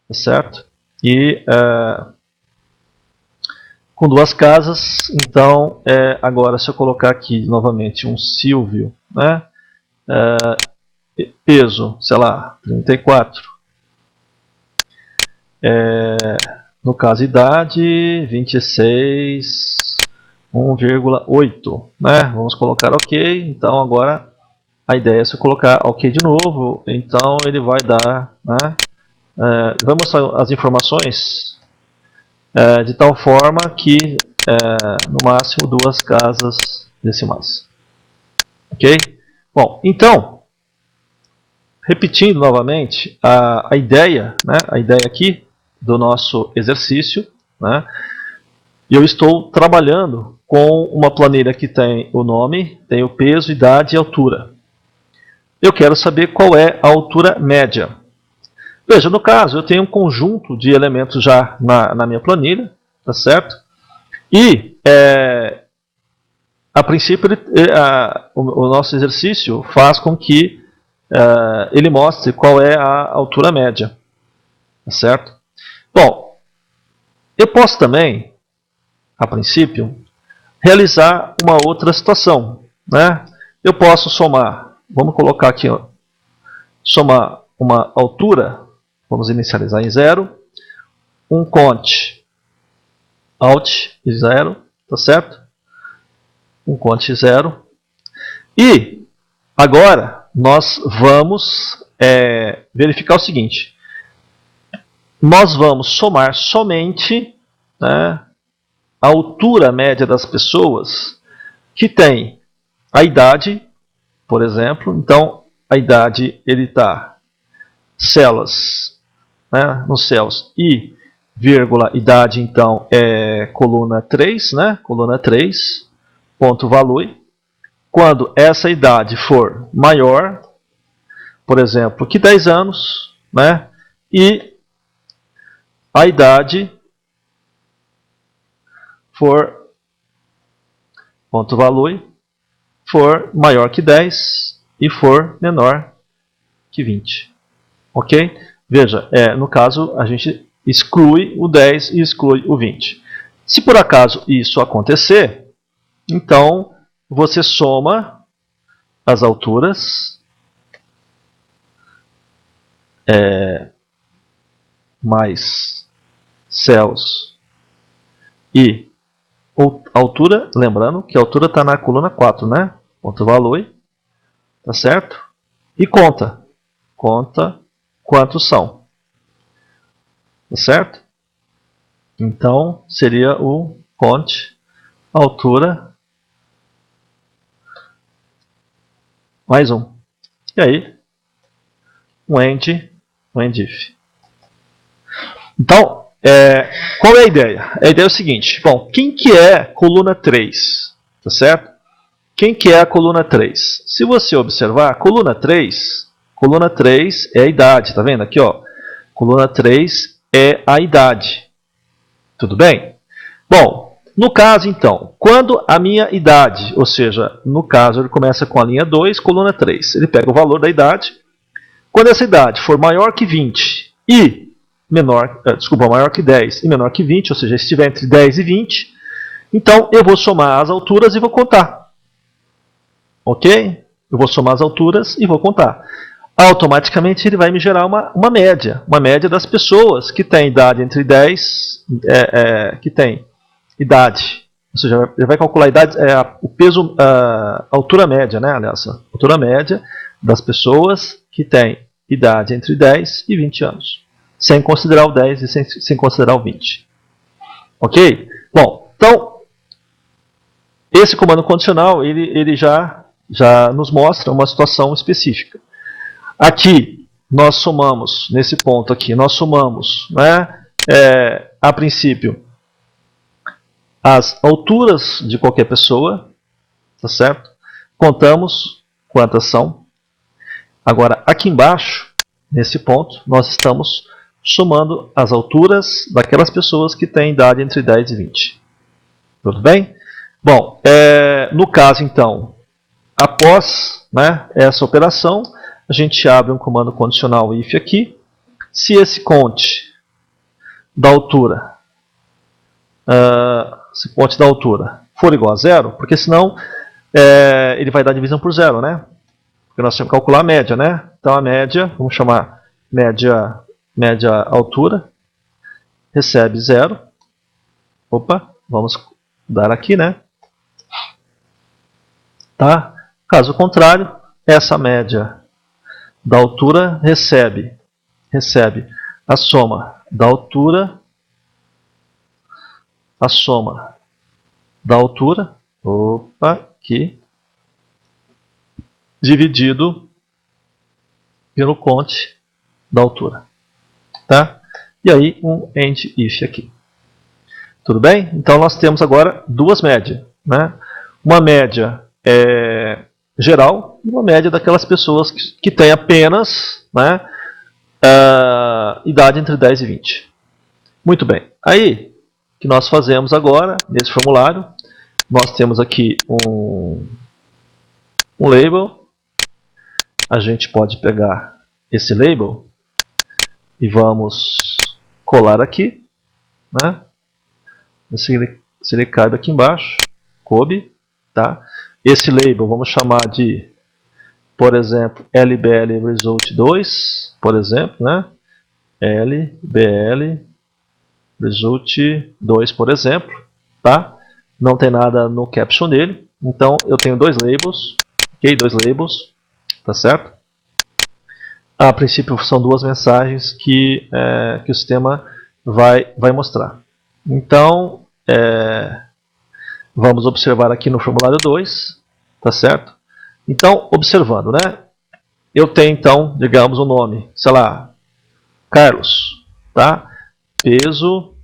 tá certo? E com duas casas, então, agora se eu colocar aqui novamente um Silvio, né? Peso, sei lá, 34. No caso, idade, 26, 1,8. Né? Vamos colocar OK. Então, agora, a ideia é se eu colocar OK de novo, então ele vai dar... Né? Vai mostrar as informações de tal forma que, no máximo, duas casas decimais. Ok? Bom, então, repetindo novamente, a ideia, né, a ideia aqui do nosso exercício, né, eu estou trabalhando com uma planilha que tem o nome, tem o peso, idade e altura. Eu quero saber qual é a altura média. Veja, no caso, eu tenho um conjunto de elementos já na minha planilha, tá certo? E, a princípio, o nosso exercício faz com que ele mostre qual é a altura média, tá certo? Bom, eu posso também, a princípio, realizar uma outra situação, né? Eu posso somar, vamos colocar aqui, ó, somar uma altura, vamos inicializar em 0, um cont alt 0, tá certo? Um cont 0. E agora nós vamos verificar o seguinte: nós vamos somar somente, né, a altura média das pessoas que tem a idade, por exemplo. Então, a idade, ele está células, né, nos céus, e vírgula idade, então, é coluna 3, né, coluna 3, ponto value. Quando essa idade for maior, por exemplo, que 10 anos, né, e a idade for, ponto value, for maior que 10 e for menor que 20. Ok? Veja, no caso, a gente exclui o 10 e exclui o 20. Se por acaso isso acontecer, então você soma as alturas mais céus e altura, lembrando que a altura está na coluna 4, né? Ponto value, tá certo? E conta quantos são, tá certo? Então seria o cont altura mais 1. E aí, um end if. Então, qual é a ideia? A ideia é o seguinte: bom, quem que é coluna 3? Tá certo? Quem que é a coluna 3? Se você observar, coluna 3 é a idade, tá vendo aqui, ó? Coluna 3 é a idade. Tudo bem? Bom, no caso então, quando a minha idade, ou seja, no caso ele começa com a linha 2, coluna 3, ele pega o valor da idade. Quando essa idade for maior que 20 e maior que 10 e menor que 20, ou seja, estiver entre 10 e 20, então eu vou somar as alturas e vou contar. Ok? Eu vou somar as alturas e vou contar. Automaticamente ele vai me gerar uma média das pessoas que têm idade entre 10, que tem idade, ou seja, ele vai calcular a idade, o peso, a altura média, né? Aliás, a altura média das pessoas que têm idade entre 10 e 20 anos, sem considerar o 10 e sem considerar o 20. Ok? Bom, então, esse comando condicional, ele já nos mostra uma situação específica. Aqui, nós somamos, nesse ponto aqui, nós somamos, né, a princípio, as alturas de qualquer pessoa, tá certo? Contamos quantas são. Agora, aqui embaixo, nesse ponto, nós estamos somando as alturas daquelas pessoas que têm idade entre 10 e 20. Tudo bem? Bom, no caso, então, após, né, essa operação, a gente abre um comando condicional if aqui. Se esse cont da altura, se o ponte da altura for igual a zero, porque senão ele vai dar divisão por zero, né? Porque nós temos que calcular a média, né? Então a média, vamos chamar média altura, recebe zero. Opa, vamos dar aqui, né? Tá? Caso contrário, essa média da altura recebe a soma da altura, opa, aqui, dividido pelo conte da altura, tá? E aí um end if aqui. Tudo bem? Então nós temos agora duas médias, né? Uma média geral e uma média daquelas pessoas que têm apenas, né, idade entre 10 e 20. Muito bem. Aí, o que nós fazemos agora, nesse formulário, nós temos aqui um label. A gente pode pegar esse label e vamos colar aqui, né? Se ele cabe aqui embaixo, coube, tá? Esse label vamos chamar de, por exemplo, LBL Result 2, por exemplo, né? LBL Result 2, por exemplo, tá? Não tem nada no caption dele, então eu tenho dois labels, ok? Dois labels, tá certo? A princípio são duas mensagens que o sistema vai mostrar. Então, vamos observar aqui no formulário 2, tá certo? Então, observando, né? Eu tenho então, digamos, um nome, sei lá, Carlos, tá? Peso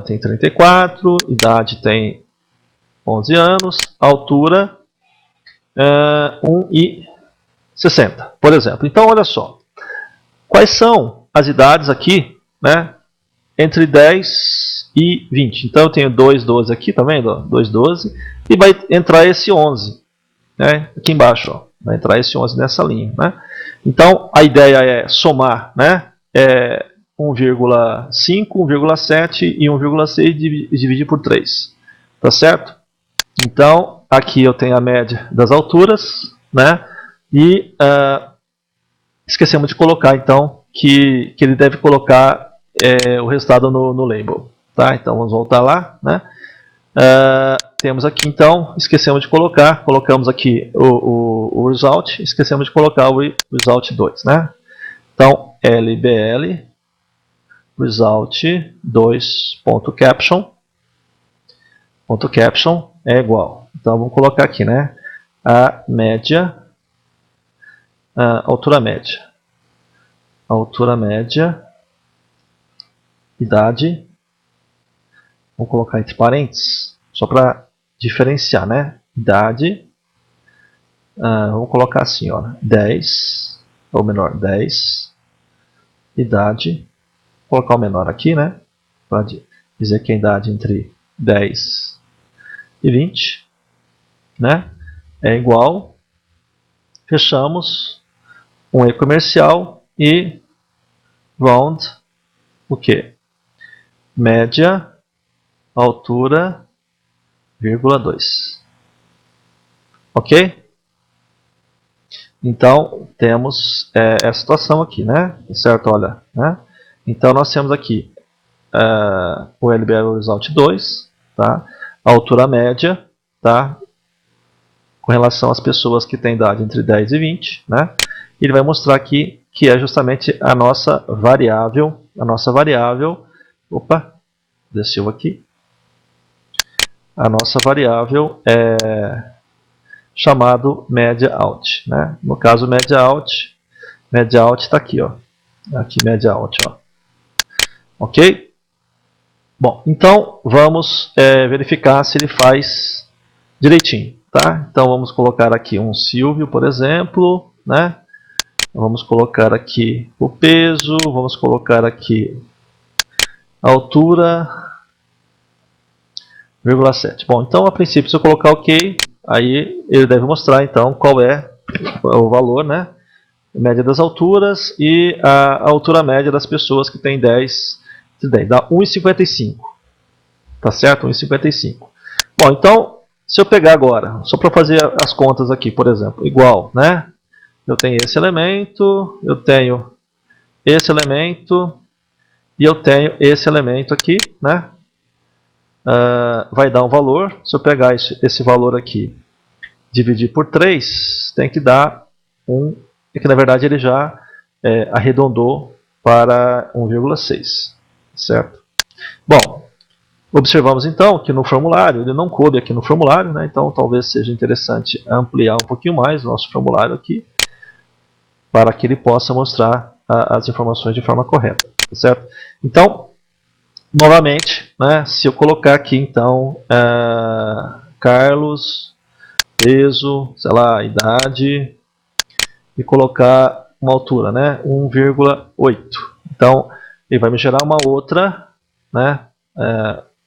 tem 34, idade tem 11 anos, altura 1,60, por exemplo. Então, olha só, quais são as idades aqui, né? Entre 10 e 20. Então eu tenho 2,12 aqui, tá vendo? 2,12. E vai entrar esse 11, né? Aqui embaixo, ó. Vai entrar esse 11 nessa linha, né? Então a ideia é somar, né? 1,5, 1,7 e 1,6 e dividir por 3. Tá certo? Então aqui eu tenho a média das alturas, né? E esquecemos de colocar então que ele deve colocar o resultado no label, tá? Então vamos voltar lá, né? Temos aqui então, esquecemos de colocar, colocamos aqui o result, esquecemos de colocar o result 2, né? Então LBL result 2.caption é igual. Então vamos colocar aqui, né? A média, altura média, idade, vamos colocar entre parênteses, só para diferenciar, né? Idade, vamos colocar assim, ó, 10, ou menor, 10, idade, vou colocar o menor aqui, né? Para dizer que a idade entre 10 e 20, né? É igual, fechamos, um e-comercial e round, o que? Média, altura, vírgula 2. Ok? Então, temos essa situação aqui, né? Certo? Olha, né? Então, nós temos aqui o LBL Result 2, tá? A altura média, tá? Com relação às pessoas que têm idade entre 10 e 20, né? Ele vai mostrar aqui que é justamente a nossa variável, opa, desceu aqui. A nossa variável é chamado média out, né? No caso média out está aqui, ó. Aqui média out, ó. Ok? Bom, então vamos verificar se ele faz direitinho, tá? Então vamos colocar aqui um Silvio, por exemplo, né? Vamos colocar aqui o peso, vamos colocar aqui a altura, 0,7. Bom, então a princípio se eu colocar OK, aí ele deve mostrar então qual é o valor, né? A média das alturas e a altura média das pessoas que têm 10 dá 1,55. Tá certo? 1,55. Bom, então, se eu pegar agora, só para fazer as contas aqui, por exemplo, igual, né? Eu tenho esse elemento, eu tenho esse elemento, e eu tenho esse elemento aqui, né? Vai dar um valor. Se eu pegar esse valor aqui, dividir por 3, tem que dar 1, e que na verdade ele já arredondou para 1,6, certo? Bom, observamos então que no formulário, ele não coube aqui no formulário, né? Então talvez seja interessante ampliar um pouquinho mais o nosso formulário aqui, para que ele possa mostrar as informações de forma correta, certo? Então, novamente, né, se eu colocar aqui então Carlos, peso, sei lá, idade, e colocar uma altura, né, 1,8. Então, ele vai me gerar uma outra, né,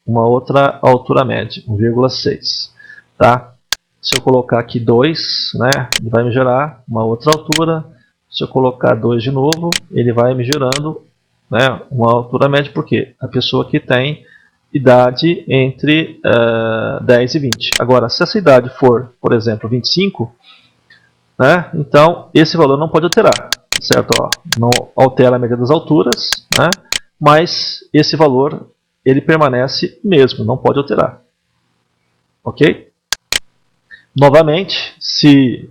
uma outra altura média, 1,6. Tá? Se eu colocar aqui 2, né, ele vai me gerar uma outra altura. Se eu colocar 2 de novo, ele vai me gerando, né, uma altura média, porque a pessoa que tem idade entre 10 e 20. Agora, se essa idade for, por exemplo, 25, né, então esse valor não pode alterar, certo? Ó, não altera a média das alturas, né, mas esse valor ele permanece mesmo, não pode alterar. Ok? Novamente, se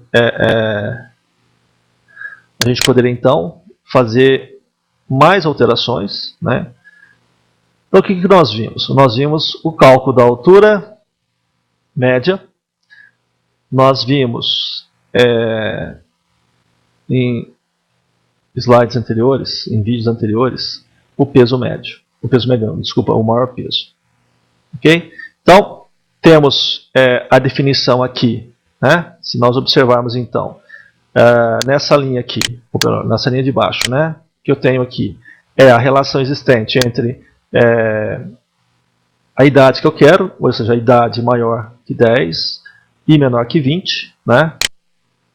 a gente poderia então fazer mais alterações, né? Então o que nós vimos? Nós vimos o cálculo da altura média, nós vimos em slides anteriores, em vídeos anteriores, o peso médio, o maior peso. Ok? Então temos a definição aqui, né? Se nós observarmos então nessa linha aqui, ou melhor, nessa linha de baixo, né, que eu tenho aqui, é a relação existente entre a idade que eu quero, ou seja, a idade maior que 10 e menor que 20. Né?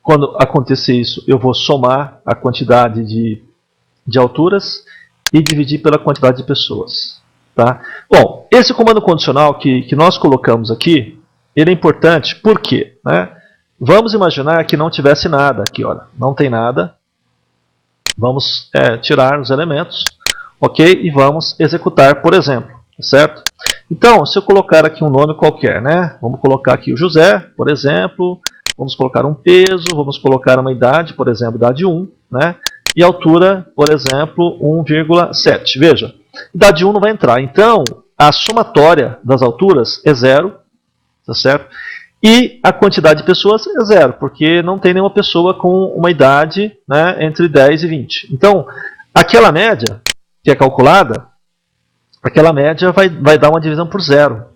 Quando acontecer isso, eu vou somar a quantidade de alturas e dividir pela quantidade de pessoas. Tá? Bom, esse comando condicional que nós colocamos aqui, ele é importante, por quê? Né? Vamos imaginar que não tivesse nada aqui, olha, não tem nada. Vamos tirar os elementos, ok? E vamos executar, por exemplo, certo? Então, se eu colocar aqui um nome qualquer, né? Vamos colocar aqui o José, por exemplo. Vamos colocar um peso, vamos colocar uma idade, por exemplo, idade 1, né? E altura, por exemplo, 1,7. Veja, idade 1 não vai entrar. Então, a somatória das alturas é 0, tá certo? E a quantidade de pessoas é 0, porque não tem nenhuma pessoa com uma idade, né, entre 10 e 20. Então, aquela média que é calculada, aquela média vai dar uma divisão por 0.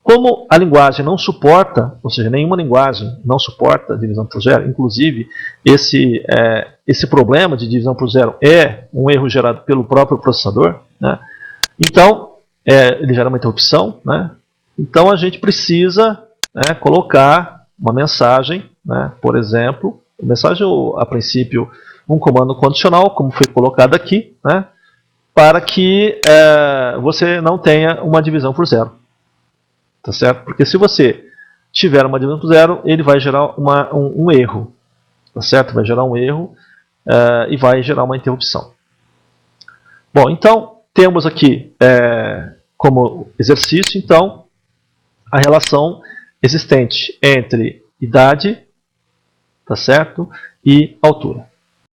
Como a linguagem não suporta, ou seja, nenhuma linguagem não suporta divisão por 0, inclusive esse problema de divisão por 0 é um erro gerado pelo próprio processador, né? Então, ele gera uma interrupção, né? Então a gente precisa colocar uma mensagem, né? Por exemplo, a mensagem a princípio um comando condicional, como foi colocado aqui, né? Para que você não tenha uma divisão por 0. Tá certo? Porque se você tiver uma divisão por 0, ele vai gerar um erro. Tá certo? Vai gerar um erro e vai gerar uma interrupção. Bom, então temos aqui como exercício, então, a relação existente entre idade, tá certo, e altura.